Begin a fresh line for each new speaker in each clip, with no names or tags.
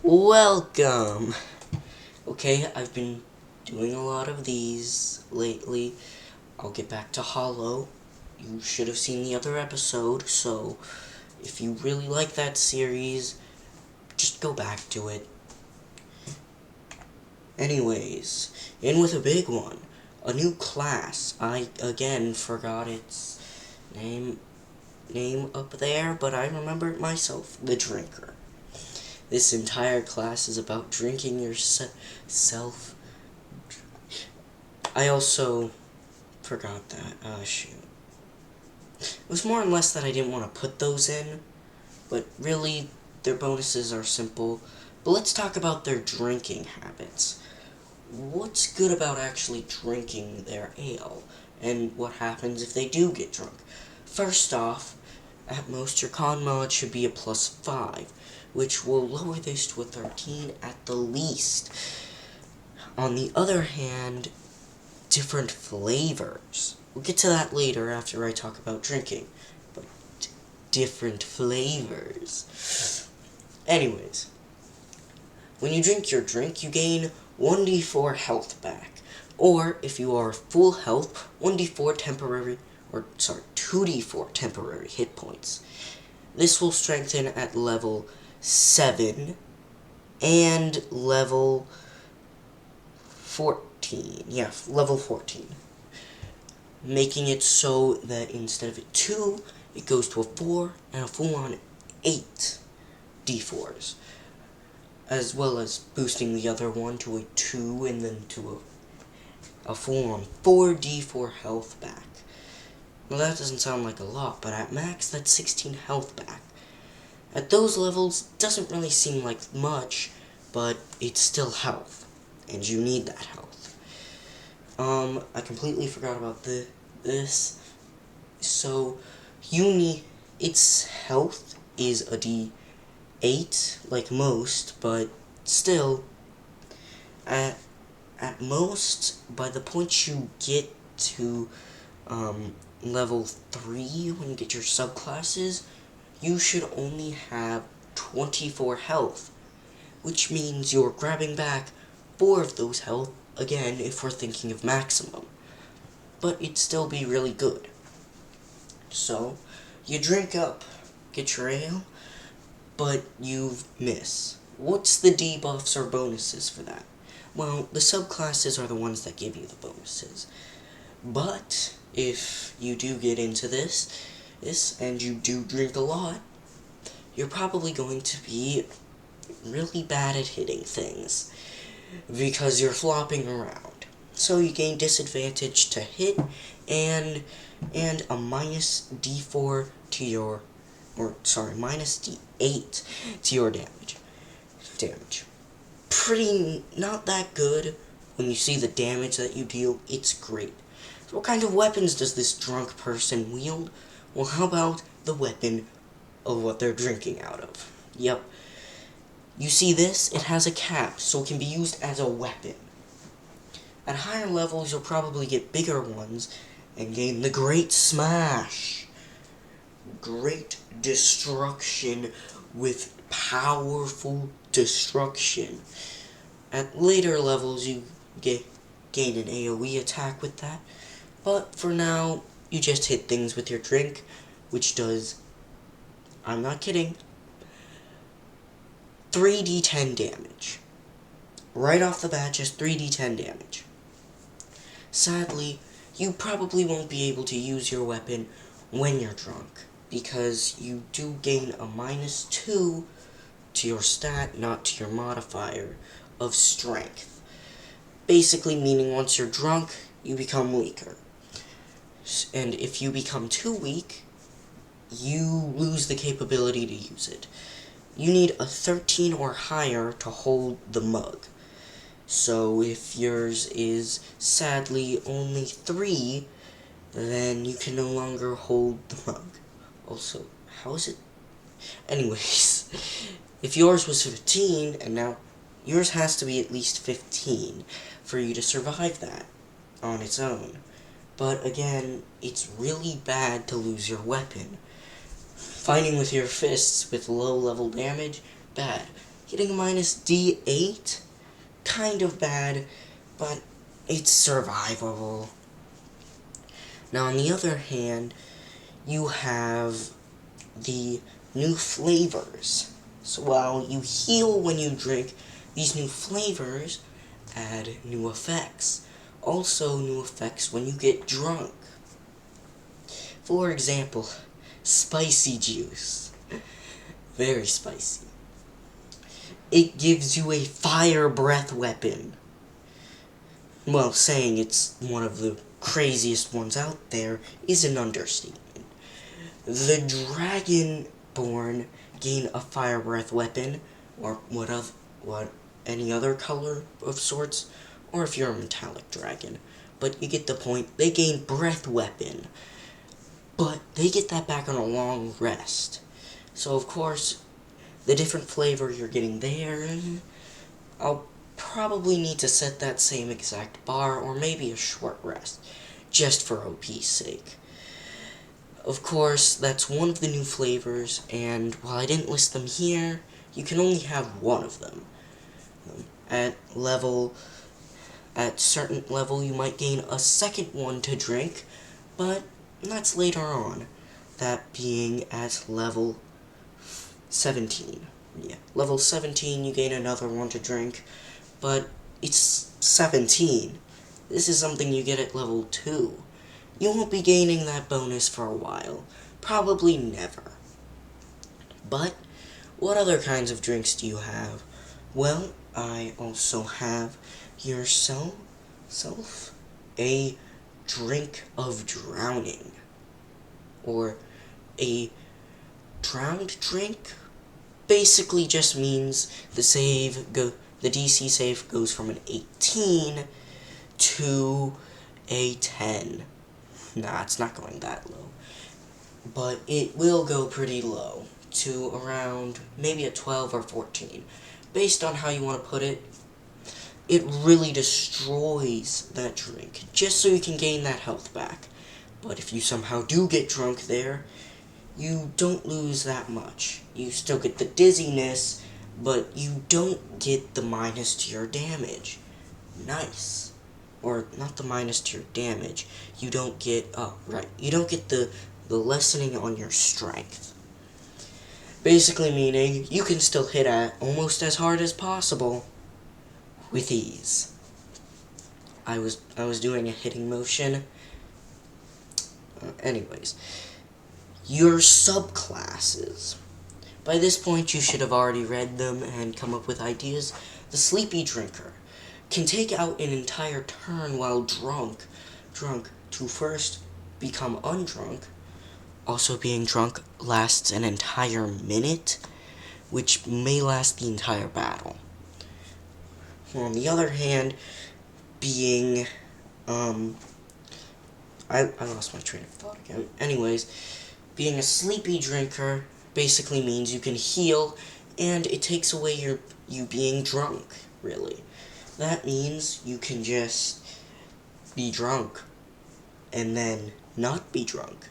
Welcome! Okay, I've been doing a lot of these lately. I'll get back to Hollow. You should have seen the other episode, so if you really like that series, just go back to it. Anyways, in with a big one. A new class. I, again, forgot its name up there, but I remember it myself. The Drinker. This entire class is about drinking yourself. I also forgot that. Shoot. It was more or less that I didn't want to put those in, but really, their bonuses are simple. But let's talk about their drinking habits. What's good about actually drinking their ale, and what happens if they do get drunk? First off, at most your con mod should be a +5, which will lower this to a 13 at the least. On the other hand, different flavors. We'll get to that later after I talk about drinking, but different flavors. Anyways, when you drink your drink, you gain 1d4 health back, or if you are full health, 2d4 temporary hit points. This will strengthen at level 7 and level 14. Yeah, level 14. Making it so that instead of a 2, it goes to a 4 and a full-on 8 d4s. As well as boosting the other one to a 2 and then to a full-on 4d4 health back. Well, that doesn't sound like a lot, but at max, that's 16 health back. At those levels, doesn't really seem like much, but it's still health, and you need that health. I completely forgot about this. So, its health is a D8, like most, but still, at most, by the point you get to, level 3, when you get your subclasses, you should only have 24 health, which means you're grabbing back 4 of those health, again, if we're thinking of maximum. But it'd still be really good. So, you drink up, get your ale, but you miss. What's the debuffs or bonuses for that? Well, the subclasses are the ones that give you the bonuses. But, if you do get into this, and you do drink a lot, you're probably going to be really bad at hitting things, because you're flopping around. So you gain disadvantage to hit, and a minus D4 to your, minus D8 to your damage. Pretty, not that good. When you see the damage that you deal, it's great. So what kind of weapons does this drunk person wield? Well, how about the weapon of what they're drinking out of? Yep. You see this? It has a cap, so it can be used as a weapon. At higher levels, you'll probably get bigger ones and gain the Great Smash. Great destruction with powerful destruction. At later levels, you gain an AoE attack with that, but for now, you just hit things with your drink, which does, I'm not kidding, 3d10 damage. Right off the bat, just 3d10 damage. Sadly, you probably won't be able to use your weapon when you're drunk, because you do gain a -2 to your stat, not to your modifier, of strength. Basically meaning once you're drunk, you become weaker. And if you become too weak, you lose the capability to use it. You need a 13 or higher to hold the mug. So if yours is sadly only 3, then you can no longer hold the mug. Also, how is it? Anyways, if yours was 15, and now yours has to be at least 15 for you to survive that on its own. But again, it's really bad to lose your weapon. Fighting with your fists with low level damage, bad. getting a minus D8, kind of bad, but it's survivable. Now, on the other hand, you have the new flavors. So while you heal when you drink, these new flavors add new effects. Also, new effects when you get drunk. For example, spicy juice. Very spicy. It gives you a fire breath weapon. Well, saying it's one of the craziest ones out there is an understatement. The Dragonborn gain a fire breath weapon, or what any other color of sorts, or if you're a metallic dragon. But you get the point, they gain breath weapon. But they get that back on a long rest. So of course, the different flavor you're getting there, I'll probably need to set that same exact bar, or maybe a short rest, just for OP's sake. Of course, that's one of the new flavors, and while I didn't list them here, you can only have one of them. At certain level, you might gain a second one to drink, but that's later on. That being at level 17. Yeah, level 17, you gain another one to drink, but it's 17. This is something you get at level 2. You won't be gaining that bonus for a while. Probably never. But, what other kinds of drinks do you have? Well, I also have yourself a drink of drowning. Or a drowned drink basically just means the DC save goes from an 18 to a 10. Nah, it's not going that low. But it will go pretty low, to around maybe a 12 or 14. Based on how you want to put it, it really destroys that drink, just so you can gain that health back. But if you somehow do get drunk there, you don't lose that much. You still get the dizziness, but you don't get the minus to your damage. Nice. Or, not the minus to your damage. You don't get, you don't get the lessening on your strength. Basically meaning, you can still hit at almost as hard as possible with ease. I was doing a hitting motion. Anyways, your subclasses. By this point, you should have already read them and come up with ideas. The Sleepy Drinker can take out an entire turn while drunk to first become undrunk. Also, being drunk lasts an entire minute, which may last the entire battle. On the other hand, being, I lost my train of thought again. Anyways, being a sleepy drinker basically means you can heal, and it takes away you being drunk, really. That means you can just be drunk, and then not be drunk,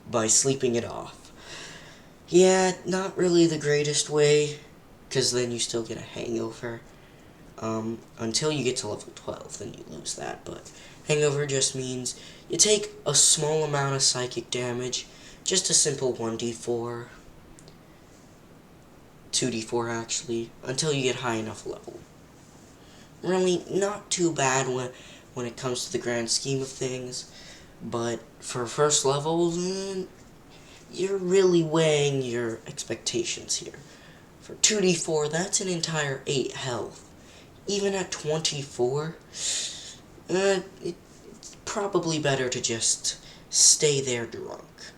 by sleeping it off. Yeah, not really the greatest way, because then you still get a hangover. Until you get to level 12, then you lose that, but hangover just means you take a small amount of psychic damage, just a simple 1d4, 2d4 actually, until you get high enough level. Really not too bad when it comes to the grand scheme of things, but for first levels, you're really weighing your expectations here. For 2d4, that's an entire 8 health. Even at 24, it's probably better to just stay there drunk.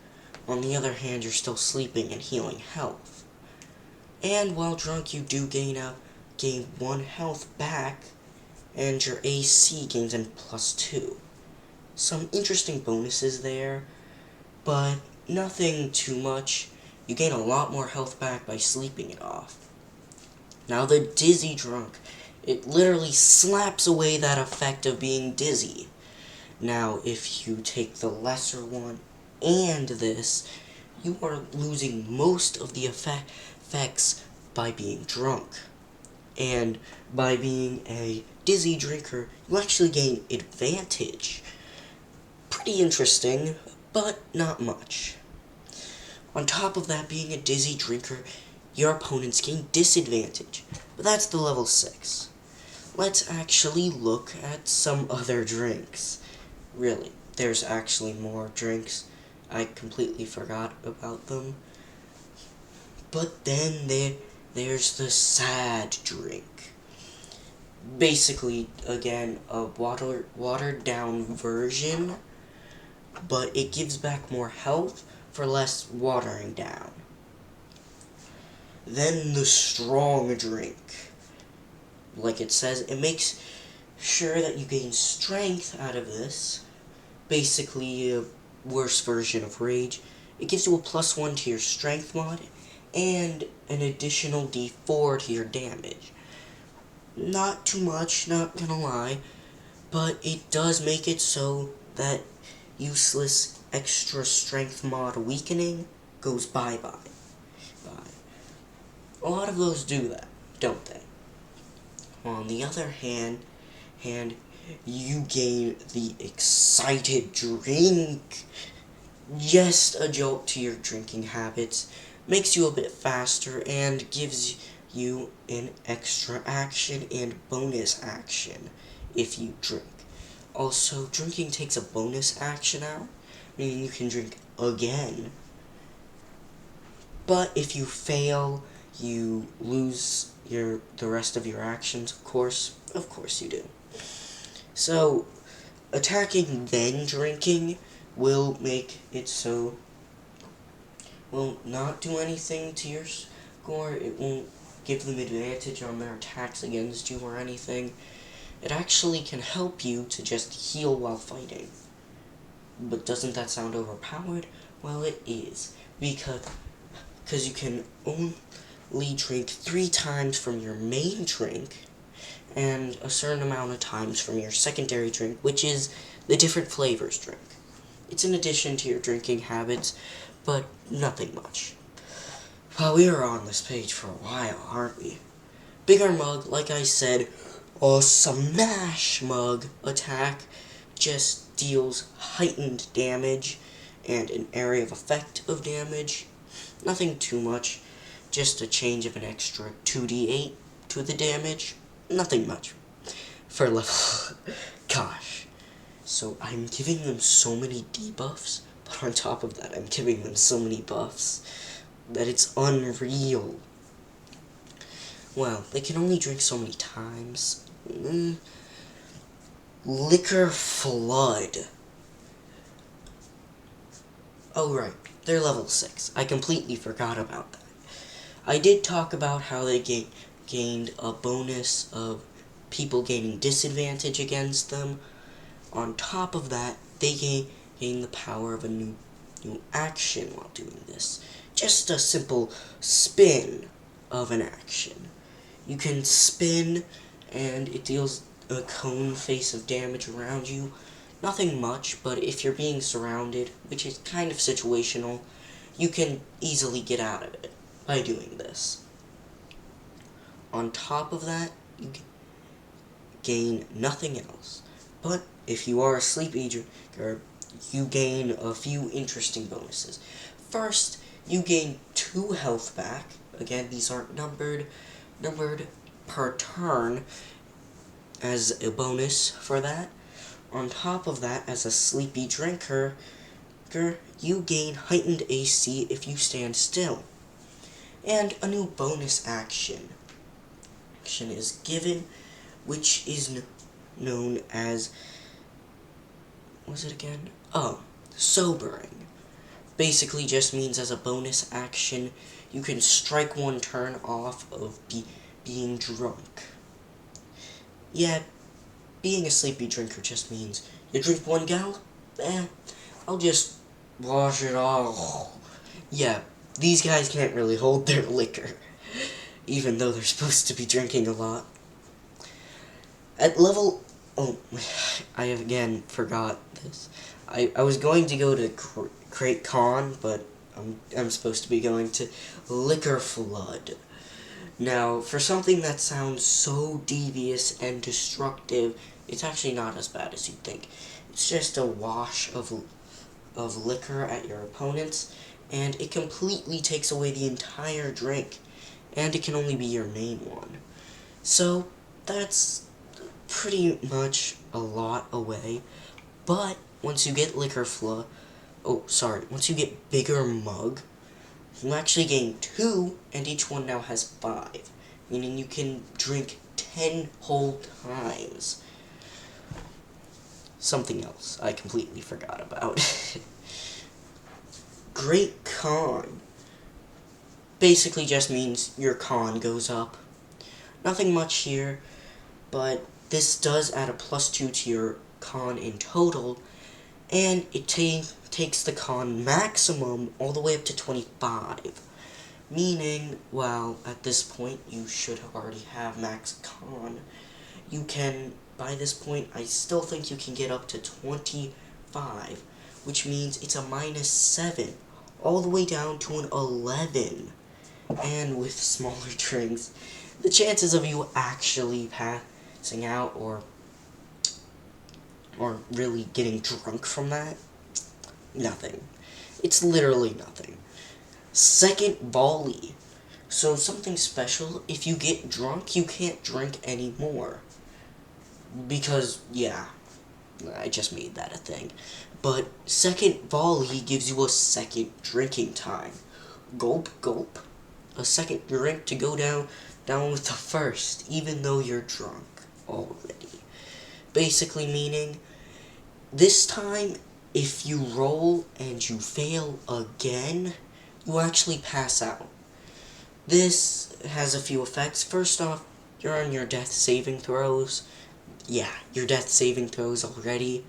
On the other hand, you're still sleeping and healing health. And while drunk, you do gain 1 health back, and your AC gains in +2. Some interesting bonuses there, but nothing too much. You gain a lot more health back by sleeping it off. Now the Dizzy Drunk, it literally slaps away that effect of being dizzy. Now, if you take the lesser one and this, you are losing most of the effects by being drunk. And by being a dizzy drinker, you actually gain advantage. Pretty interesting, but not much. On top of that, being a dizzy drinker, your opponents gain disadvantage, but that's the level 6. Let's actually look at some other drinks. Really, there's actually more drinks. I completely forgot about them. But then there's the sad drink. Basically, again, a watered down version, but it gives back more health for less watering down. Then the strong drink. Like it says, it makes sure that you gain strength out of this. Basically, a worse version of rage. It gives you a +1 to your strength mod, and an additional d4 to your damage. Not too much, not gonna lie, but it does make it so that useless extra strength mod weakening goes bye-bye. A lot of those do that, don't they? On the other hand, you gain the excited drink. Just a jolt to your drinking habits, makes you a bit faster, and gives you an extra action and bonus action if you drink. Also, drinking takes a bonus action out, meaning you can drink again. But if you fail, you lose the rest of your actions, of course you do. So, attacking then drinking will make it so, will not do anything to your score. It won't give them advantage on their attacks against you or anything. It actually can help you to just heal while fighting. But doesn't that sound overpowered? Well, it is, because you can only drink 3 times from your main drink, and a certain amount of times from your secondary drink, which is the different flavors drink. It's in addition to your drinking habits, but nothing much. Well, we are on this page for a while, aren't we? Bigger Mug, like I said, a Smash Mug attack just deals heightened damage and an area of effect of damage. Nothing too much, just a change of an extra 2d8 to the damage. Nothing much for level. Gosh. So I'm giving them so many debuffs, but on top of that, I'm giving them so many buffs that it's unreal. Well, they can only drink so many times. Liquor Flood. Oh, right. They're level 6. I completely forgot about that. I did talk about how they gained a bonus of people gaining disadvantage against them. On top of that, they gain the power of a new action while doing this. Just a simple spin of an action. You can spin, and it deals a cone face of damage around you. Nothing much, but if you're being surrounded, which is kind of situational, you can easily get out of it by doing this. On top of that, you gain nothing else. But if you are a sleepy drinker, you gain a few interesting bonuses. First, you gain 2 health back. Again, these aren't numbered per turn as a bonus for that. On top of that, as a sleepy drinker, you gain heightened AC if you stand still. And a new bonus action is given, which is known as, what was it again? Oh, sobering. Basically just means as a bonus action, you can strike 1 turn off of being drunk. Yeah, being a sleepy drinker just means you drink 1 gallon, I'll just wash it off. Yeah, these guys can't really hold their liquor, even though they're supposed to be drinking a lot. At level, oh, I have again forgot this. I was going to go to Crate Con, but I'm supposed to be going to Liquor Flood. Now, for something that sounds so devious and destructive, it's actually not as bad as you'd think. It's just a wash of liquor at your opponents, and it completely takes away the entire drink, and it can only be your main one. So, that's pretty much a lot away, but once you get once you get bigger mug, you actually gain 2, and each one now has 5, meaning you can drink 10 whole times. Something else I completely forgot about. Great con basically just means your con goes up. Nothing much here, but this does add a +2 to your con in total, and it takes the con maximum all the way up to 25. Meaning, well, at this point, you should already have max con. You can, by this point, I still think you can get up to 25, which means it's a -7, all the way down to an 11. And with smaller drinks, the chances of you actually passing out or really getting drunk from that, nothing. It's literally nothing. Second volley. So something special, if you get drunk, you can't drink anymore. Because, yeah, I just made that a thing. But second volley gives you a second drinking time. Gulp, gulp. A second drink to go down with the first, even though you're drunk already. Basically meaning, this time, if you roll and you fail again, you actually pass out. This has a few effects. First off, you're on your death saving throws. Yeah, your death saving throws already.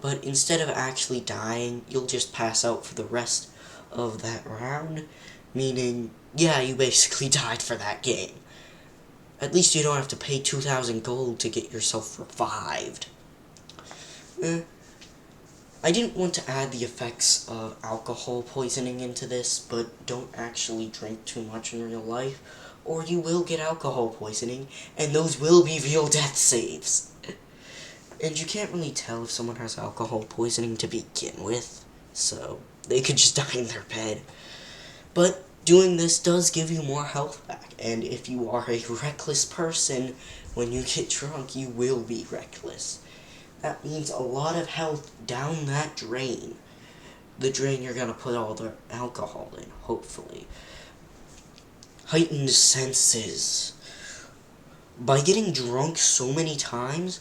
But instead of actually dying, you'll just pass out for the rest of that round. Meaning, yeah, you basically died for that game. At least you don't have to pay 2,000 gold to get yourself revived. I didn't want to add the effects of alcohol poisoning into this, but don't actually drink too much in real life, or you will get alcohol poisoning, and those will be real death saves. And you can't really tell if someone has alcohol poisoning to begin with, so they could just die in their bed. But doing this does give you more health back, and if you are a reckless person, when you get drunk, you will be reckless. That means a lot of health down that drain. The drain you're gonna put all the alcohol in, hopefully. Heightened senses. By getting drunk so many times,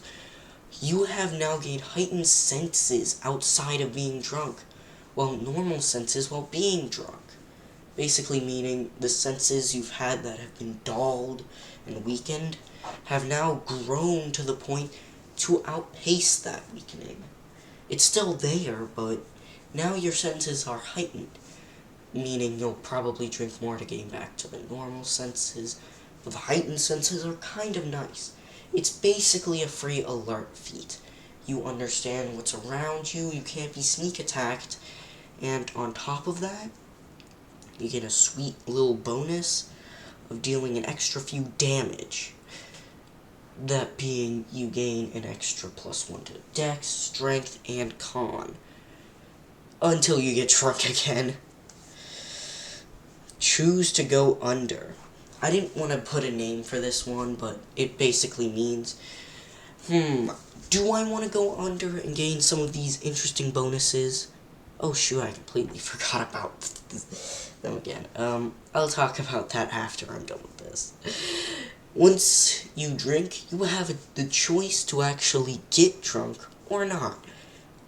you have now gained heightened senses outside of being drunk, while normal senses while being drunk. Basically meaning the senses you've had that have been dulled and weakened have now grown to the point to outpace that weakening. It's still there, but now your senses are heightened, meaning you'll probably drink more to gain back to the normal senses, but the heightened senses are kind of nice. It's basically a free alert feat. You understand what's around you, you can't be sneak attacked, and on top of that, you get a sweet little bonus of dealing an extra few damage. That being, you gain an extra +1 to dex, strength, and con. Until you get drunk again. Choose to go under. I didn't want to put a name for this one, but it basically means, do I want to go under and gain some of these interesting bonuses? Oh shoot, I completely forgot about them again. I'll talk about that after I'm done with this. Once you drink, you have the choice to actually get drunk or not.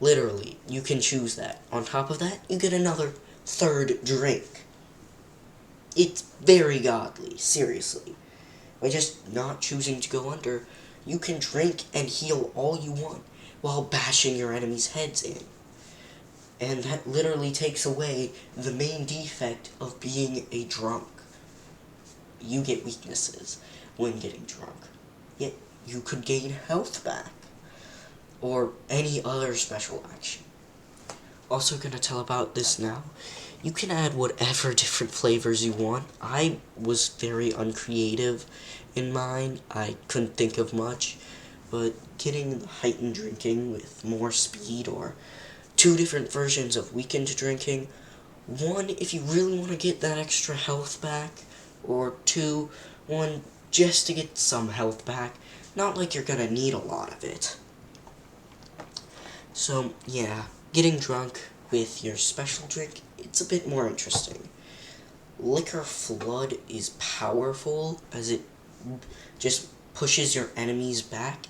Literally, you can choose that. On top of that, you get another third drink. It's very godly, seriously. By just not choosing to go under, you can drink and heal all you want while bashing your enemies' heads in. And that literally takes away the main defect of being a drunk. You get weaknesses when getting drunk, yet you could gain health back, or any other special action. Also gonna tell about this now. You can add whatever different flavors you want. I was very uncreative in mine. I couldn't think of much, but getting heightened drinking with more speed, or 2 different versions of weakened drinking. 1, if you really want to get that extra health back, or 2, 1 just to get some health back. Not like you're gonna need a lot of it. So, yeah, getting drunk with your special drink, it's a bit more interesting. Liquor Flood is powerful, as it just pushes your enemies back,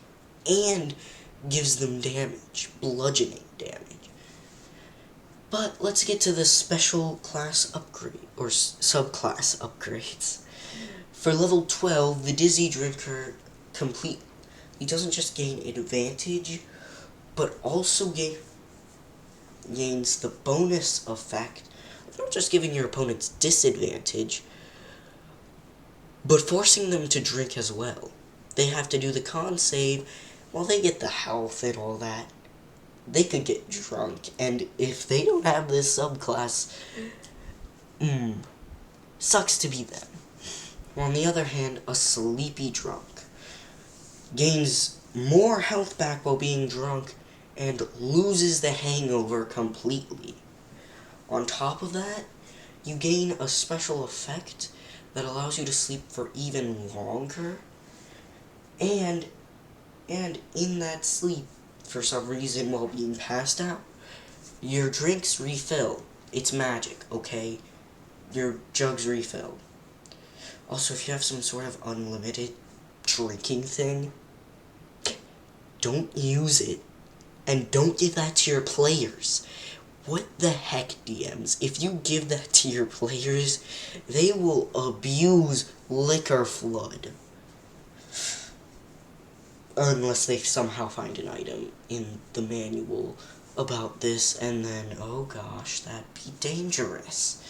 and gives them damage, bludgeoning damage. But let's get to the special class upgrade, or subclass upgrades. For level 12, the Dizzy Drinker he doesn't just gain advantage, but also gains the bonus effect of not just giving your opponents disadvantage, but forcing them to drink as well. They have to do the con save, while they get the health and all that. They could get drunk, and if they don't have this subclass, sucks to be them. On the other hand, a Sleepy Drunk gains more health back while being drunk, and loses the hangover completely. On top of that, you gain a special effect that allows you to sleep for even longer, and in that sleep, for some reason, while being passed out, your drinks refill. It's magic, okay? Your jugs refill. Also, if you have some sort of unlimited drinking thing, don't use it, and don't give that to your players. What the heck, DMs? If you give that to your players, they will abuse Liquor Flood. Unless they somehow find an item in the manual about this, and then, oh gosh, that'd be dangerous.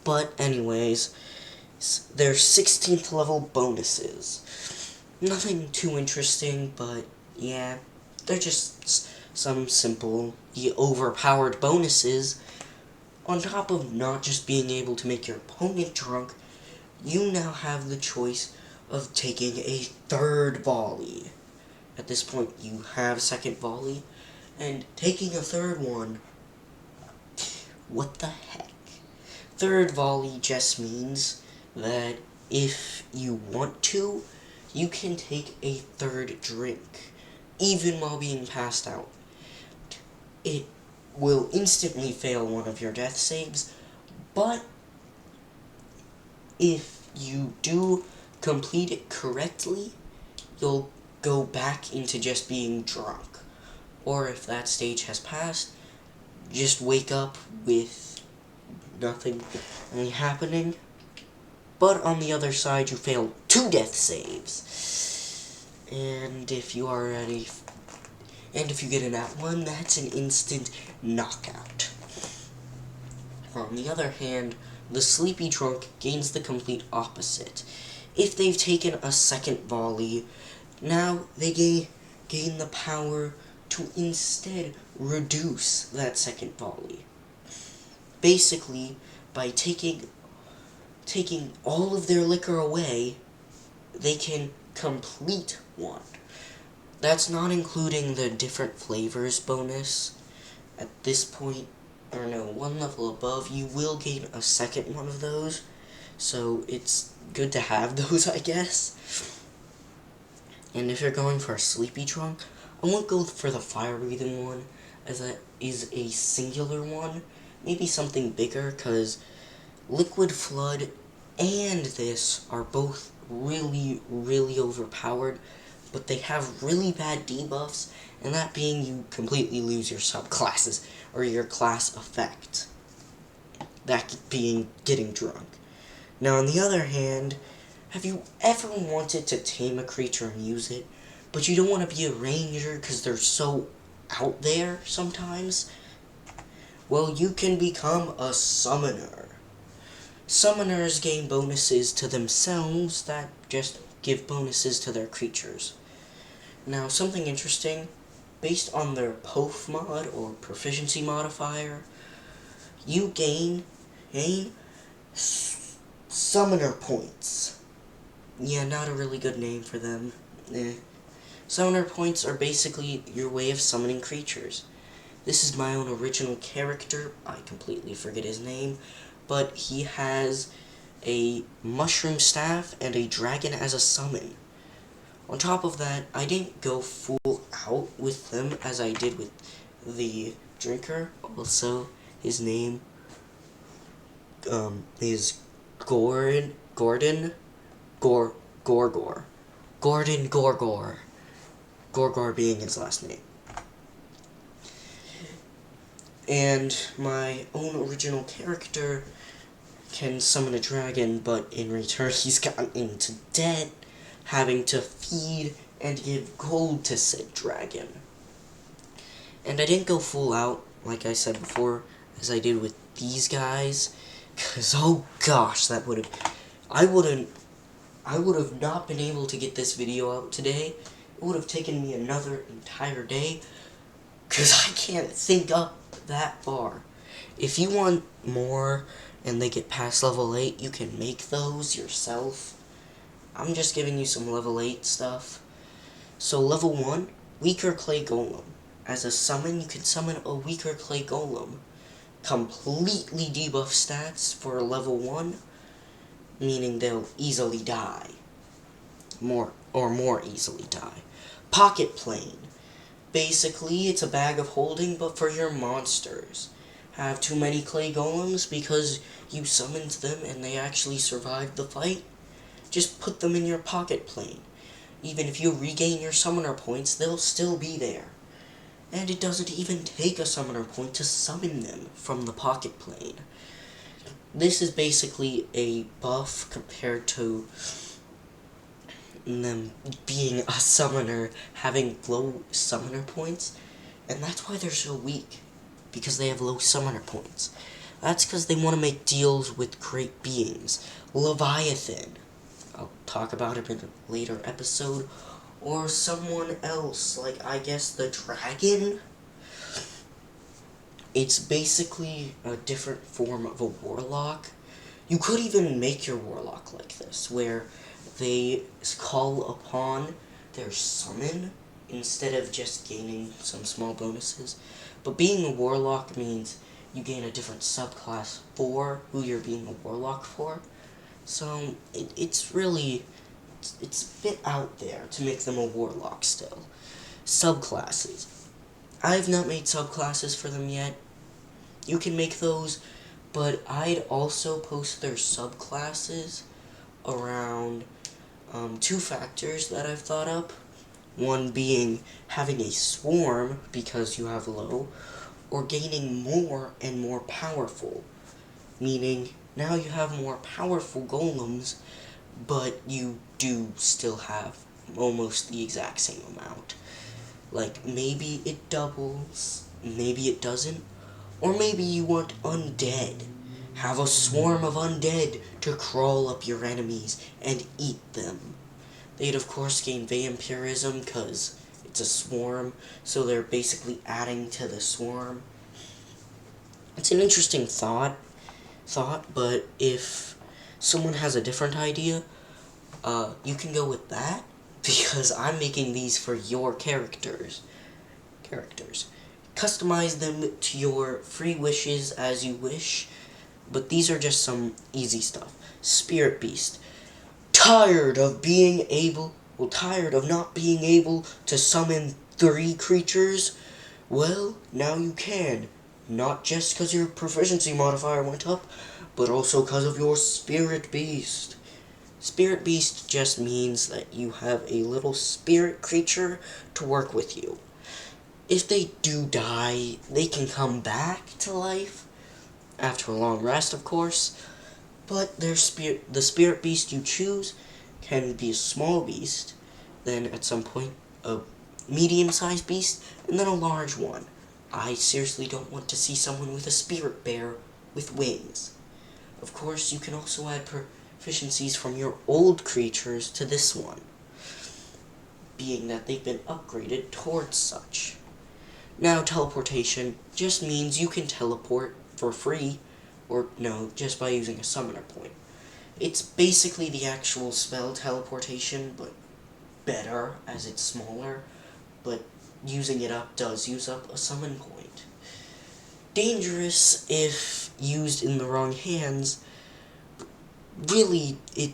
But anyways, there's 16th level bonuses. Nothing too interesting, but yeah, they're just some simple, overpowered bonuses. On top of not just being able to make your opponent drunk, you now have the choice of taking a 3rd volley. At this point, you have 2nd volley, and taking a 3rd one, what the heck? 3rd volley just means that if you want to, you can take a 3rd drink, even while being passed out. It will instantly fail one of your death saves, but if you do complete it correctly, you'll go back into just being drunk. Or if that stage has passed, just wake up with nothing really happening. But on the other side, you failed 2 death saves. And if you get an at 1, that's an instant knockout. On the other hand, the Sleepy Drunk gains the complete opposite. If they've taken a 2nd volley, now they gain the power to instead reduce that 2nd volley. Basically, by taking all of their liquor away, they can complete one. That's not including the different flavors bonus. At this point, or no, 1 level above, you will gain a 2nd one of those. So it's good to have those, I guess. And if you're going for a Sleepy Drunk, I won't go for the fire-breathing one, as that is a singular one. Maybe something bigger, because Liquid Flood and this are both really, really overpowered, but they have really bad debuffs, and that being you completely lose your subclasses, or your class effect. That being getting drunk. Now, on the other hand, have you ever wanted to tame a creature and use it, but you don't want to be a ranger because they're so out there sometimes? Well, you can become a summoner. Summoners gain bonuses to themselves that just give bonuses to their creatures. Now, something interesting, based on their POF mod, or proficiency modifier, you gain summoner points. Yeah, not a really good name for them. Summoner points are basically your way of summoning creatures. This is my own original character. I completely forget his name, but he has a mushroom staff and a dragon as a summon. On top of that, I didn't go full out with them as I did with the drinker. Also, his name is Gordon Gorgor. Gordon Gorgor. Gorgor being his last name. And my own original character can summon a dragon, but in return he's gotten into debt, having to feed and give gold to said dragon. And I didn't go full out, like I said before, as I did with these guys, because oh gosh, that would have, I would have not been able to get this video out today. It would have taken me another entire day, because I can't think up that far. If you want more and they get past level 8, you can make those yourself. I'm just giving you some level 8 stuff. So level 1, weaker clay golem. As a summon, you can summon a weaker clay golem. Completely debuff stats for level 1, meaning they'll easily die. More easily die. Pocket plane. Basically, it's a bag of holding, but for your monsters. Have too many clay golems because you summoned them and they actually survived the fight? Just put them in your pocket plane. Even if you regain your summoner points, they'll still be there. And it doesn't even take a summoner point to summon them from the pocket plane. This is basically a buff compared to them being a summoner, having low summoner points, and that's why they're so weak, because they have low summoner points. That's because they want to make deals with great beings. Leviathan, I'll talk about him in a later episode, or someone else, like I guess the dragon. It's basically a different form of a warlock. You could even make your warlock like this, where they call upon their summon instead of just gaining some small bonuses. But being a warlock means you gain a different subclass for who you're being a warlock for. So it's a bit out there to make them a warlock still. Subclasses. I've not made subclasses for them yet. You can make those, but I'd also post their subclasses around 2 factors that I've thought up. One being having a swarm because you have low, or gaining more and more powerful. Meaning, now you have more powerful golems, but you do still have almost the exact same amount. Like, maybe it doubles, maybe it doesn't, or maybe you want undead. Have a swarm of undead to crawl up your enemies and eat them. They'd of course gain vampirism because it's a swarm, so they're basically adding to the swarm. It's an interesting thought, but if someone has a different idea, you can go with that, because I'm making these for your characters. Customize them to your free wishes as you wish, but these are just some easy stuff. Spirit Beast. Tired of not being able to summon 3 creatures? Well, now you can. Not just because your proficiency modifier went up, but also because of your Spirit Beast. Spirit Beast just means that you have a little spirit creature to work with you. If they do die, they can come back to life, after a long rest, of course, but the Spirit Beast you choose can be a small beast, then at some point a medium-sized beast, and then a large one. I seriously don't want to see someone with a spirit bear with wings. Of course, you can also add proficiencies from your old creatures to this one, being that they've been upgraded towards such. Now, teleportation just means you can teleport for free, or no, just by using a summoner point. It's basically the actual spell teleportation, but better as it's smaller, but using it up does use up a summon point. Dangerous if used in the wrong hands. Really, it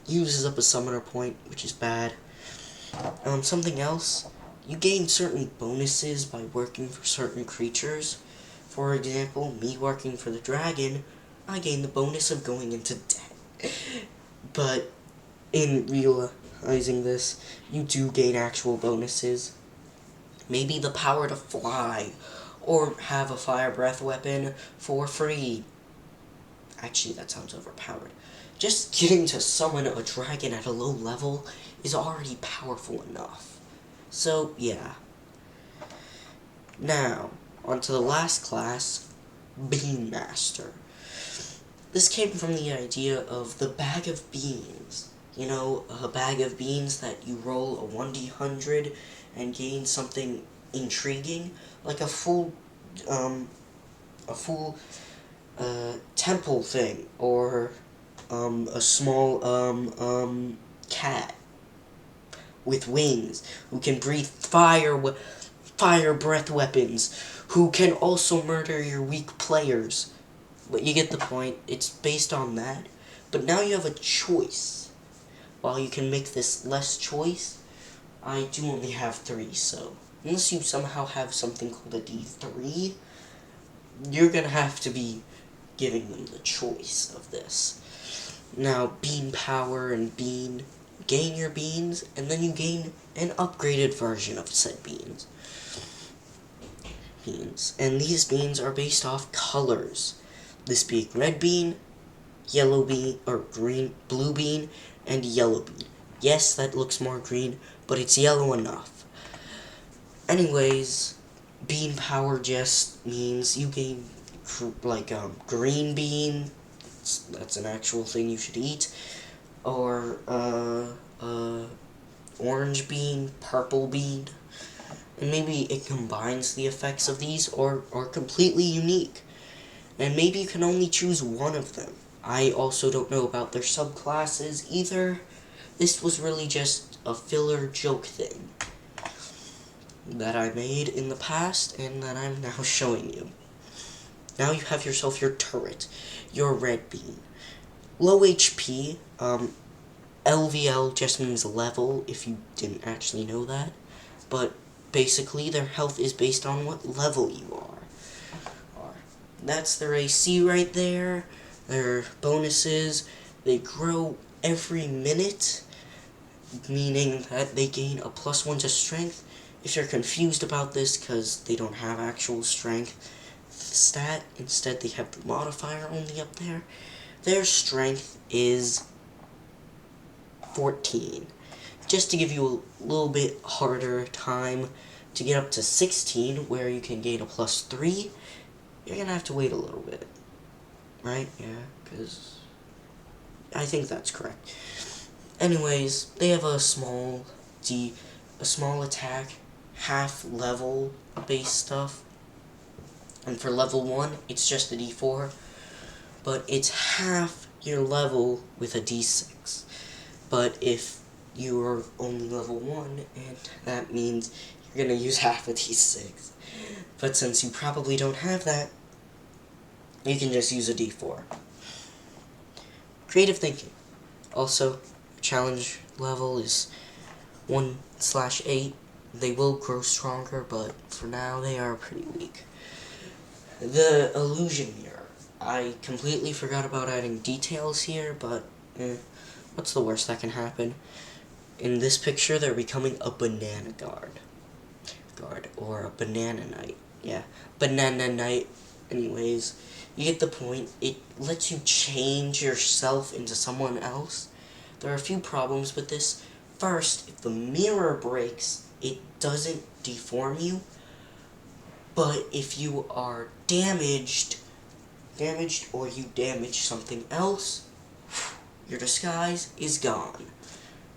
uses up a summoner point, which is bad. Something else, you gain certain bonuses by working for certain creatures. For example, me working for the dragon, I gain the bonus of going into debt. But in realizing this, you do gain actual bonuses. Maybe the power to fly, or have a fire breath weapon for free. Actually, that sounds overpowered. Just getting to summon a dragon at a low level is already powerful enough. So, yeah. Now, on to the last class, Bean Master. This came from the idea of the bag of beans. You know, a bag of beans that you roll a 1d100 and gain something intriguing, like a full temple thing, or a small cat with wings who can breathe fire breath weapons, who can also murder your weak players. But you get the point. It's based on that. But now you have a choice. While you can make this less choice, I do only have 3, so unless you somehow have something called a D3, you're gonna have to be giving them the choice of this. Now, bean power and bean, gain your beans, and then you gain an upgraded version of said beans. And these beans are based off colors. This being red bean, yellow bean, or blue bean, and yellow bean. Yes, that looks more green, but it's yellow enough. Anyways, bean power just means you gain, green bean, that's an actual thing you should eat, or, orange bean, purple bean, and maybe it combines the effects of these, or are completely unique, and maybe you can only choose one of them. I also don't know about their subclasses either. This was really just a filler joke thing that I made in the past and that I'm now showing you. Now you have yourself your turret, your red bean. Low HP, LVL just means level, if you didn't actually know that, but basically their health is based on what level you are. That's their AC right there. Their bonuses, they grow every minute, meaning that they gain a +1 to strength. If you're confused about this because they don't have actual strength stat, instead they have the modifier only up there, their strength is 14. Just to give you a little bit harder time to get up to 16, where you can gain a +3, you're gonna have to wait a little bit. Right? Yeah, because I think that's correct. Anyways, they have a small attack, half level based stuff. And for level 1, it's just a D4, but it's half your level with a D6. But if you are only level 1, and that means you're gonna use half a D6. But since you probably don't have that, you can just use a D4. Creative thinking. Also, challenge level is 1/8. They will grow stronger, but for now they are pretty weak. The illusion mirror. I completely forgot about adding details here, but what's the worst that can happen? In this picture, they're becoming a banana guard, or a banana knight. Yeah, banana knight. Anyways, you get the point. It lets you change yourself into someone else. There are a few problems with this. First, if the mirror breaks, it doesn't deform you. But if you are damaged, or you damage something else, your disguise is gone.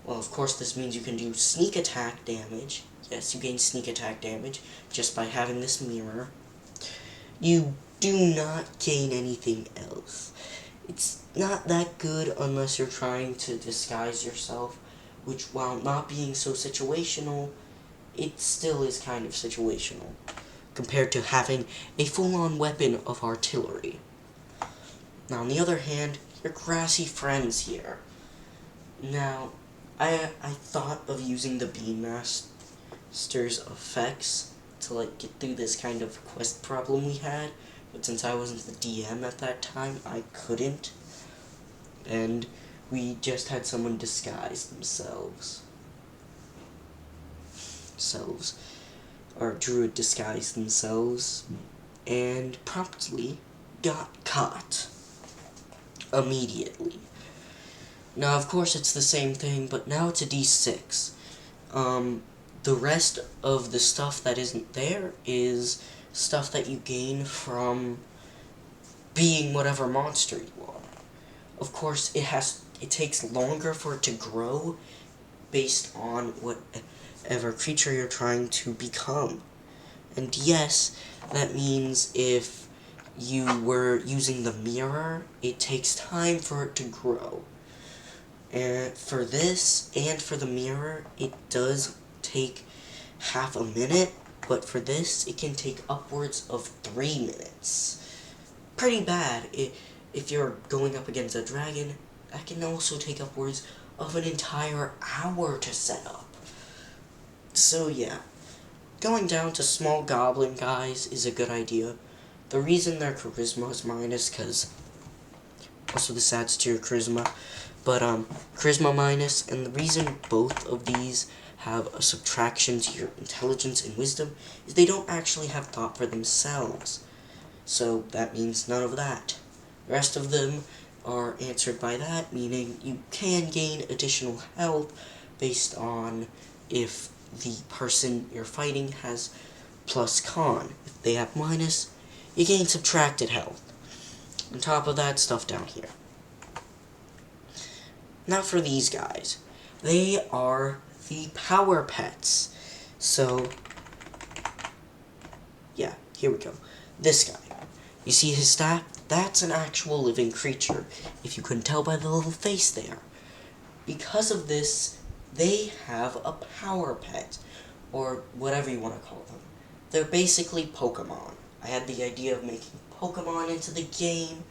Well, of course, this means you can do sneak attack damage. Yes, you gain sneak attack damage just by having this mirror. You do not gain anything else. It's not that good unless you're trying to disguise yourself, which, while not being so situational, it still is kind of situational, compared to having a full-on weapon of artillery. Now, on the other hand, your grassy friends here. Now, I thought of using the Beanmaster's effects to, like, get through this kind of quest problem we had, but since I wasn't the DM at that time, I couldn't, and we just had someone disguise themselves. Or druid disguise themselves, and promptly got caught. Immediately. Now, of course, it's the same thing, but now it's a D6. The rest of the stuff that isn't there is stuff that you gain from being whatever monster you are. Of course, it takes longer for it to grow based on whatever creature you're trying to become. And yes, that means if you were using the mirror, it takes time for it to grow. And for this, and for the mirror, it does take half a minute, but for this, it can take upwards of 3 minutes. Pretty bad. If you're going up against a dragon, that can also take upwards of an entire hour to set up. So yeah, going down to small goblin guys is a good idea. The reason their charisma is minus, because also this adds to your charisma, but charisma minus, and the reason both of these have a subtraction to your intelligence and wisdom is they don't actually have thought for themselves. So that means none of that. The rest of them are answered by that, meaning you can gain additional health based on if the person you're fighting has plus con. If they have minus, you gain subtracted health. On top of that, stuff down here. Now for these guys. They are the power pets. So, yeah, here we go. This guy. You see his stat? That's an actual living creature, if you couldn't tell by the little face there. Because of this, they have a power pet, or whatever you want to call them. They're basically Pokemon. I had the idea of making Pokemon into the game,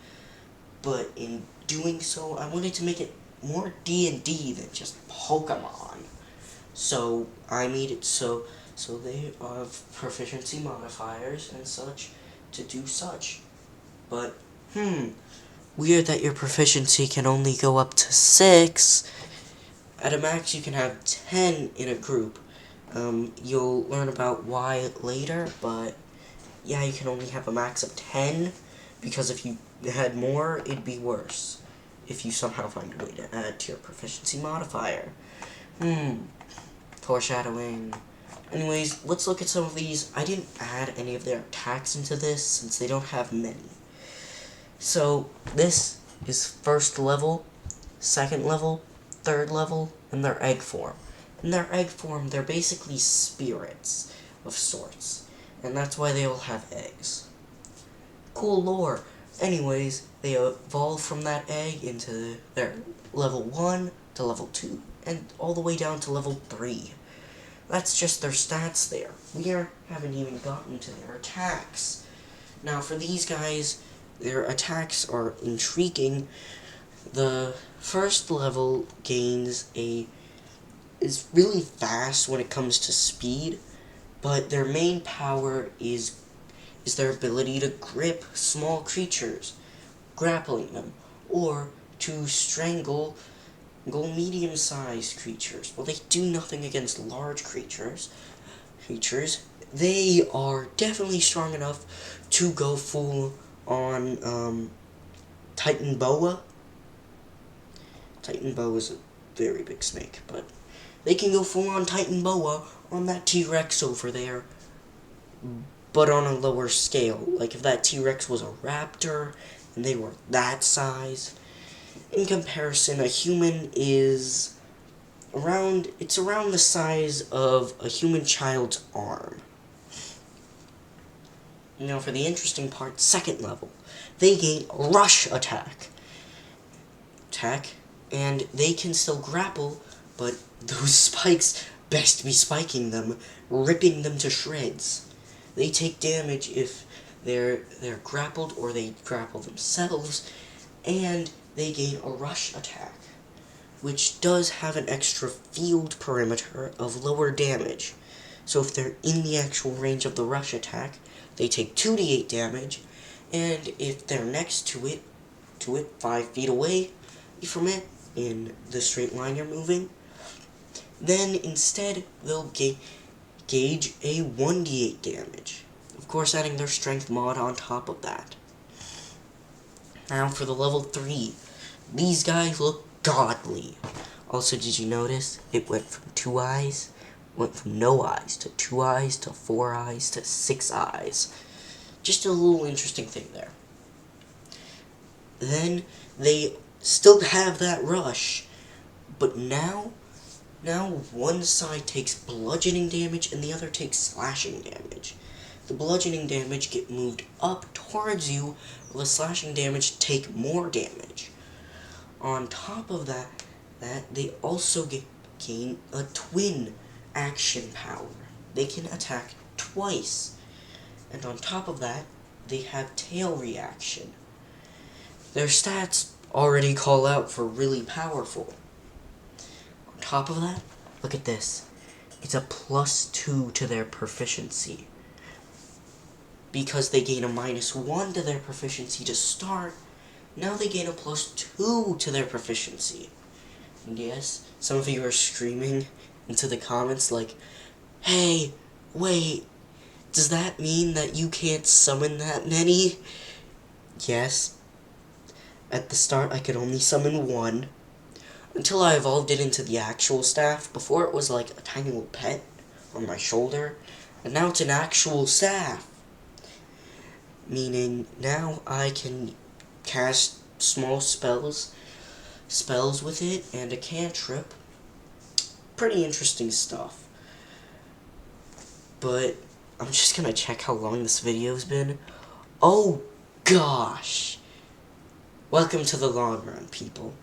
but in doing so, I wanted to make it more D&D than just Pokemon. So I made it so they have proficiency modifiers and such to do such. But, weird that your proficiency can only go up to 6. At a max, you can have 10 in a group. You'll learn about why later, but yeah, you can only have a max of 10, because if you had more, it'd be worse. If you somehow find a way to add to your proficiency modifier. Foreshadowing. Anyways, let's look at some of these. I didn't add any of their attacks into this, since they don't have many. So, this is first level, second level, third level, and their egg form. In their egg form, they're basically spirits of sorts, and that's why they all have eggs. Cool lore. Anyways, they evolve from that egg into their level 1 to level 2, and all the way down to level 3. That's just their stats there. We haven't even gotten to their attacks. Now, for these guys, their attacks are intriguing. The first level is really fast when it comes to speed, but their main power is their ability to grip small creatures, grappling them, or to strangle medium-sized creatures. Well, they do nothing against large creatures. They are definitely strong enough to go full on Titan Boa. Titan Boa is a very big snake, but they can go full on Titan Boa on that T-Rex over there, but on a lower scale. Like if that T-Rex was a raptor and they were that size. In comparison, a human is around the size of a human child's arm. Now for the interesting part, second level. They gain rush attack. And they can still grapple, but those spikes best be spiking them, ripping them to shreds. They take damage if they're grappled or they grapple themselves, and they gain a rush attack, which does have an extra field perimeter of lower damage. So if they're in the actual range of the rush attack, they take 2d8 damage, and if they're next to it 5 feet away from it, in the straight line you're moving, then instead they'll gauge a 1d8 damage. Of course, adding their strength mod on top of that. Now for the level 3. These guys look godly. Also, did you notice it went from 2 eyes? Went from no eyes to 2 eyes to 4 eyes to 6 eyes. Just a little interesting thing there. Then they still have that rush, but now one side takes bludgeoning damage and the other takes slashing damage. The bludgeoning damage get moved up towards you, while the slashing damage take more damage. On top of that they also gain a twin action power. They can attack twice, and on top of that they have tail reaction. Their stats already call out for really powerful. On top of that, look at this. It's a +2 to their proficiency. Because they gain a -1 to their proficiency to start, now they gain a +2 to their proficiency. And yes, some of you are screaming into the comments like, hey, wait, does that mean that you can't summon that many? Yes. At the start, I could only summon 1, until I evolved it into the actual staff. Before, it was like a tiny little pet on my shoulder, and now it's an actual staff. Meaning, now I can cast small spells with it, and a cantrip. Pretty interesting stuff. But, I'm just gonna check how long this video's been. Oh, gosh! Welcome to the long run, people.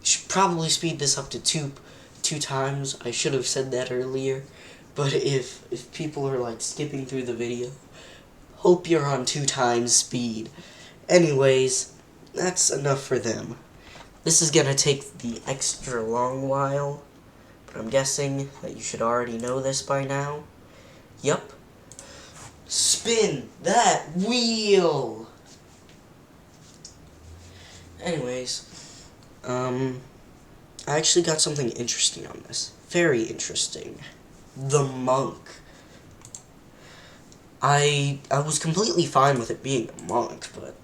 Should probably speed this up to two times. I should have said that earlier. But if people are like skipping through the video, hope you're on 2 times speed. Anyways, that's enough for them. This is gonna take the extra long while, but I'm guessing that you should already know this by now. Yup. Spin that wheel! Anyways, I actually got something interesting on this. Very interesting. The monk. I was completely fine with it being a monk, but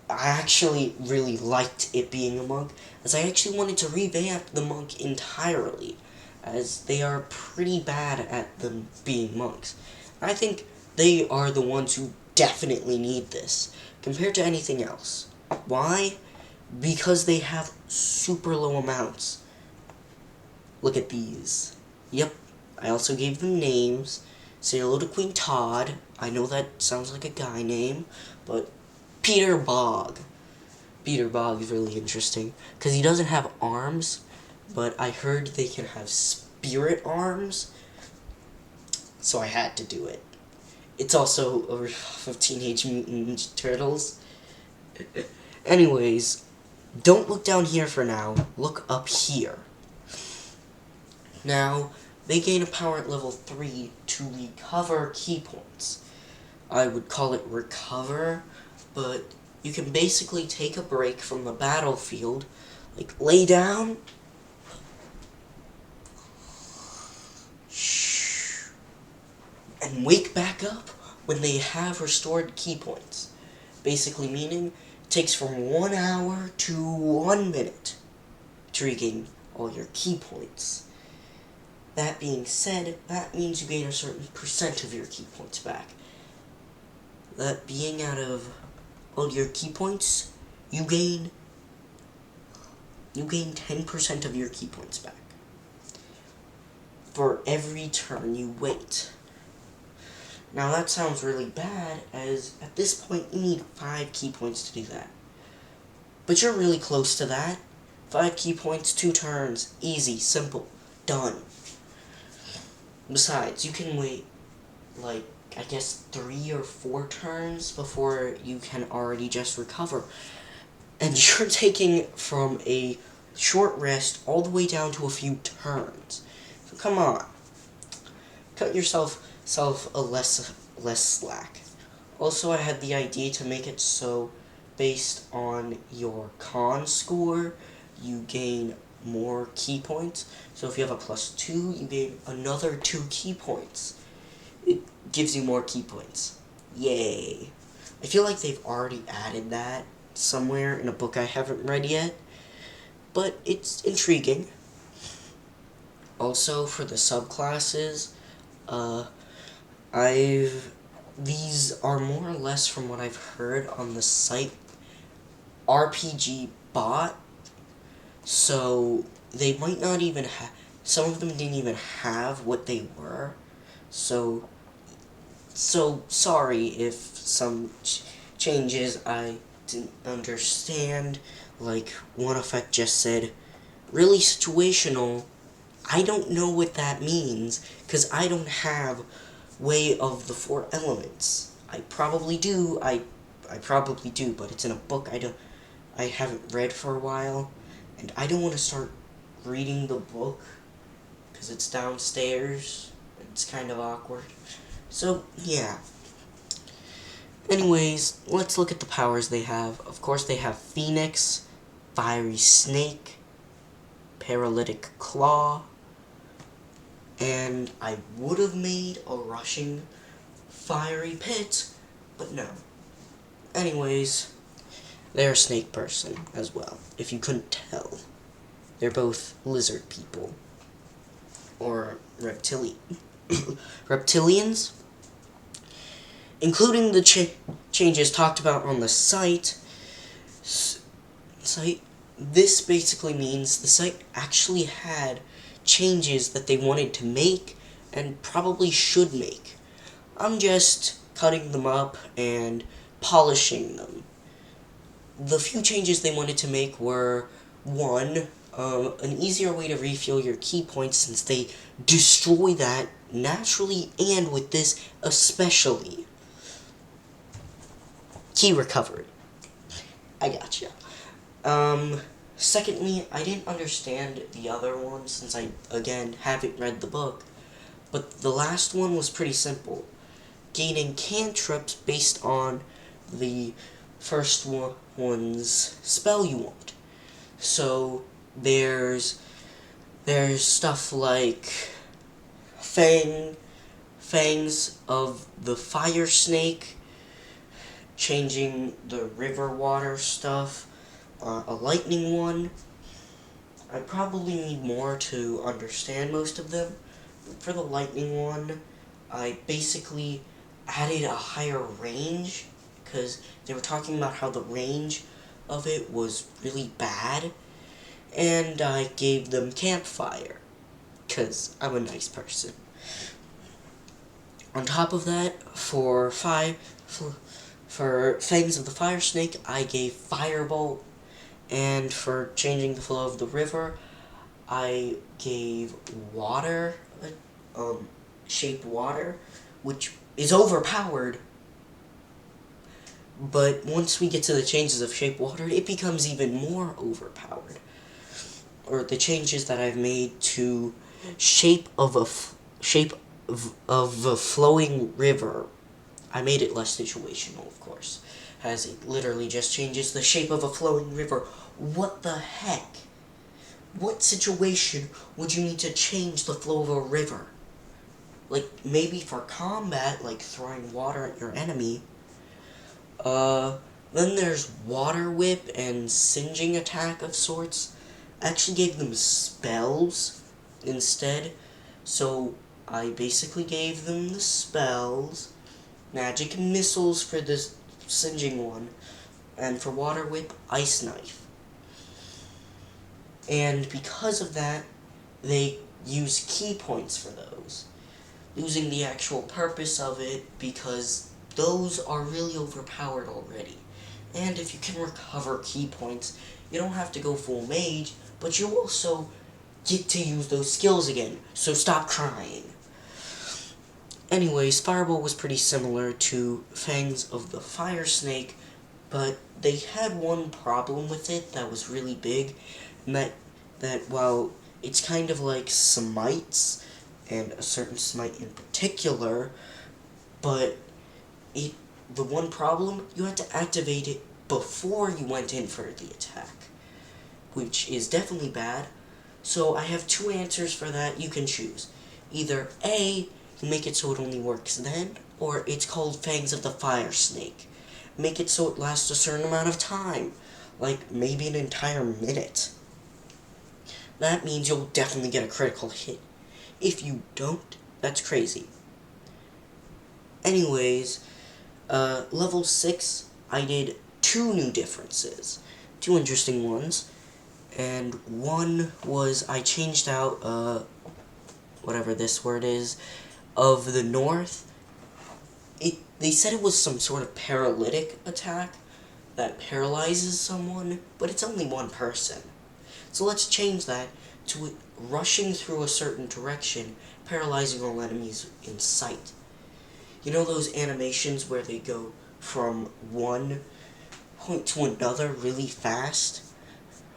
I actually really liked it being a monk, as I actually wanted to revamp the monk entirely, as they are pretty bad at them being monks. I think they are the ones who definitely need this, compared to anything else. Why? Because they have super low amounts. Look at these. Yep, I also gave them names. Say hello to Queen Todd. I know that sounds like a guy name, but Peter Bog. Peter Bog is really interesting, because he doesn't have arms, but I heard they can have spirit arms, so I had to do it. It's also a riff of Teenage Mutant Ninja Turtles. Anyways, don't look down here for now, look up here. Now, they gain a power at level 3 to recover key points. I would call it recover, but you can basically take a break from the battlefield, like lay down, and wake back up when they have restored key points. Basically meaning, it takes from 1 hour to 1 minute to regain all your key points. That being said, that means you gain a certain percent of your key points back. That being out of all your key points, you gain 10% of your key points back for every turn you wait. Now that sounds really bad, as at this point you need 5 key points to do that. But you're really close to that. 5 key points, 2 turns, easy, simple, done. Besides, you can wait, like, I guess 3 or 4 turns before you can already just recover. And you're taking from a short rest all the way down to a few turns. So come on. Cut yourself a less slack. Also, I had the idea to make it so based on your con score, you gain more key points. So if you have a +2, you gain another 2 key points. It gives you more key points. Yay. I feel like they've already added that somewhere in a book I haven't read yet, but it's intriguing. Also, for the subclasses, these are more or less from what I've heard on the site RPG Bot, so they might not even have, some of them didn't even have what they were, so sorry if some changes I didn't understand. Like one effect just said, really situational. I don't know what that means, because I don't have way of the 4 elements. I probably do, but it's in a book I haven't read for a while, and I don't want to start reading the book, because it's downstairs. It's kind of awkward. So, yeah. Anyways, let's look at the powers they have. Of course, they have Phoenix, Fiery Snake, Paralytic Claw, and I would have made a Rushing Fiery Pit, but no. Anyways, they're a snake person as well, if you couldn't tell. They're both lizard people, or reptilians. Including the changes talked about on the site, this basically means the site actually had changes that they wanted to make and probably should make. I'm just cutting them up and polishing them. The few changes they wanted to make were, 1, an easier way to refill your key points, since they destroy that naturally and with this especially. Key recovery. I gotcha. Secondly, I didn't understand the other one since I, again, haven't read the book, but the last one was pretty simple. Gaining cantrips based on the first one's spell you want. So, there's stuff like Fangs of the Fire Snake, changing the river water stuff, a lightning one. I probably need more to understand most of them. For the lightning one, I basically added a higher range, because they were talking about how the range of it was really bad, and I gave them campfire, because I'm a nice person. On top of that, for Fangs of the Fire Snake, I gave Firebolt, and for changing the flow of the river, I gave Water, Shape Water, which is overpowered, but once we get to the changes of Shape Water, it becomes even more overpowered. Or the changes that I've made to Shape of a Flowing River, I made it less situational, of course, as it literally just changes the shape of a flowing river. What the heck? What situation would you need to change the flow of a river? Like, maybe for combat, like throwing water at your enemy. Then there's Water Whip and Singeing Attack of sorts. I actually gave them spells instead, so I basically gave them the spells. Magic Missiles for this Singeing one, and for Water Whip, Ice Knife. And because of that, they use key points for those. losing the actual purpose of it because those are really overpowered already. And if you can recover key points, you don't have to go full mage, but you also get to use those skills again, so stop crying. Anyways, Fireball was pretty similar to Fangs of the Fire Snake, but they had one problem with it that was really big, and that while it's kind of like Smites, and a certain Smite in particular, but the one problem, you had to activate it before you went in for the attack, which is definitely bad. So I have two answers for that you can choose. Either A, you make it so it only works then, or it's called Fangs of the Fire Snake. Make it so it lasts a certain amount of time, like maybe an entire minute. That means you'll definitely get a critical hit. If you don't, that's crazy. Anyways, level 6, I did 2 new differences. 2 interesting ones. And one was I changed out, whatever this word is, of the north. They said it was some sort of paralytic attack that paralyzes someone, but it's only one person. So let's change that to it rushing through a certain direction, paralyzing all enemies in sight. You know those animations where they go from one point to another really fast?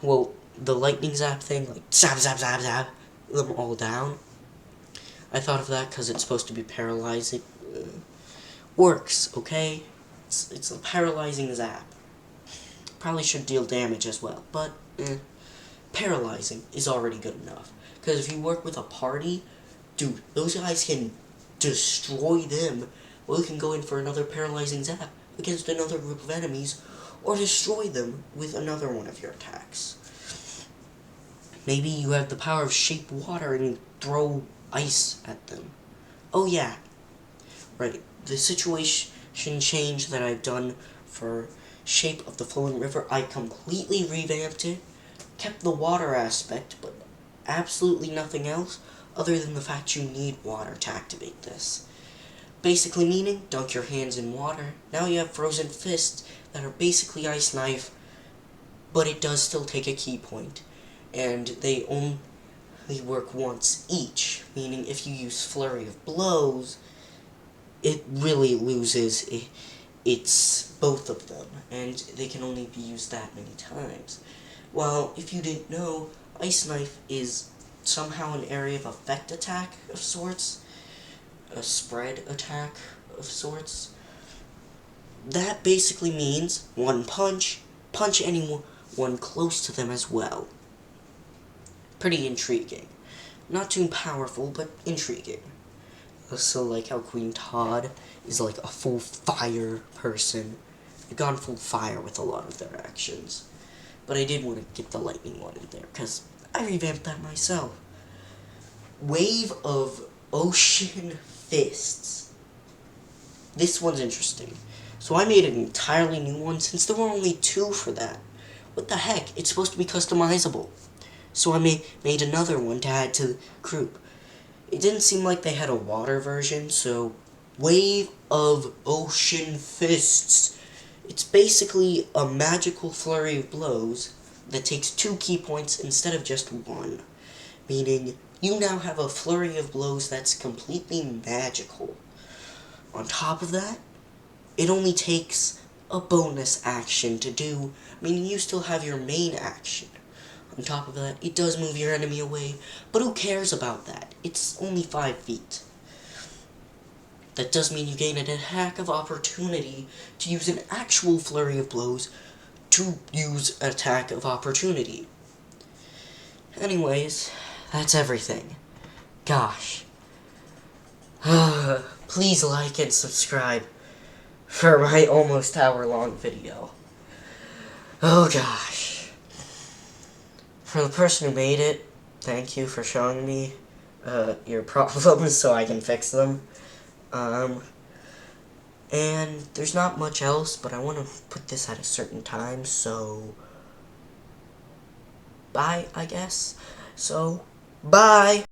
Well, the lightning zap thing, like zap, zap, zap, zap, them all down. I thought of that because it's supposed to be paralyzing. Works, okay? It's a paralyzing zap. Probably should deal damage as well, but paralyzing is already good enough. Because if you work with a party, dude, those guys can destroy them. Well, you can go in for another paralyzing zap against another group of enemies, or destroy them with another one of your attacks. Maybe you have the power of shape water and throw ice at them. Oh yeah, right, the situation change that I've done for Shape of the Flowing River, I completely revamped it, kept the water aspect, but absolutely nothing else other than the fact you need water to activate this. Basically meaning, dunk your hands in water. Now you have frozen fists that are basically Ice Knife, but it does still take a key point. And they only work once each, meaning if you use Flurry of Blows, it really loses it's both of them, and they can only be used that many times. Well, if you didn't know, Ice Knife is somehow an area of effect attack of sorts, a spread attack of sorts. That basically means one punch, punch anyone close to them as well. Pretty intriguing. Not too powerful, but intriguing. Also, like how Queen Todd is like a full fire person. They've gone full fire with a lot of their actions. But I did want to get the lightning one in there, because I revamped that myself. Wave of Ocean Fists. This one's interesting. So I made an entirely new one, since there were only 2 for that. What the heck? It's supposed to be customizable. So I made another one to add to the group. It didn't seem like they had a water version, so Wave of Ocean Fists. It's basically a magical flurry of blows that takes 2 key points instead of just 1. Meaning, you now have a flurry of blows that's completely magical. On top of that, it only takes a bonus action to do, meaning you still have your main action. On top of that, it does move your enemy away, but who cares about that? It's only 5 feet. That does mean you gain an attack of opportunity to use an actual flurry of blows to use attack of opportunity. Anyways, that's everything. Gosh. Please like and subscribe for my almost hour-long video. Oh gosh. For the person who made it, thank you for showing me your problems so I can fix them. And there's not much else, but I want to put this at a certain time, so bye, I guess. So, bye!